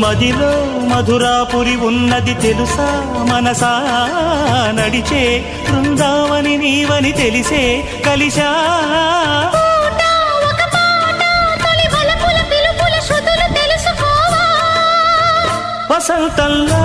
మదిలో మధురాపురి ఉన్నది తెలుసా మనసా నడిచే బృందావని నీవని తెలిసే కలిశా వసంతంలా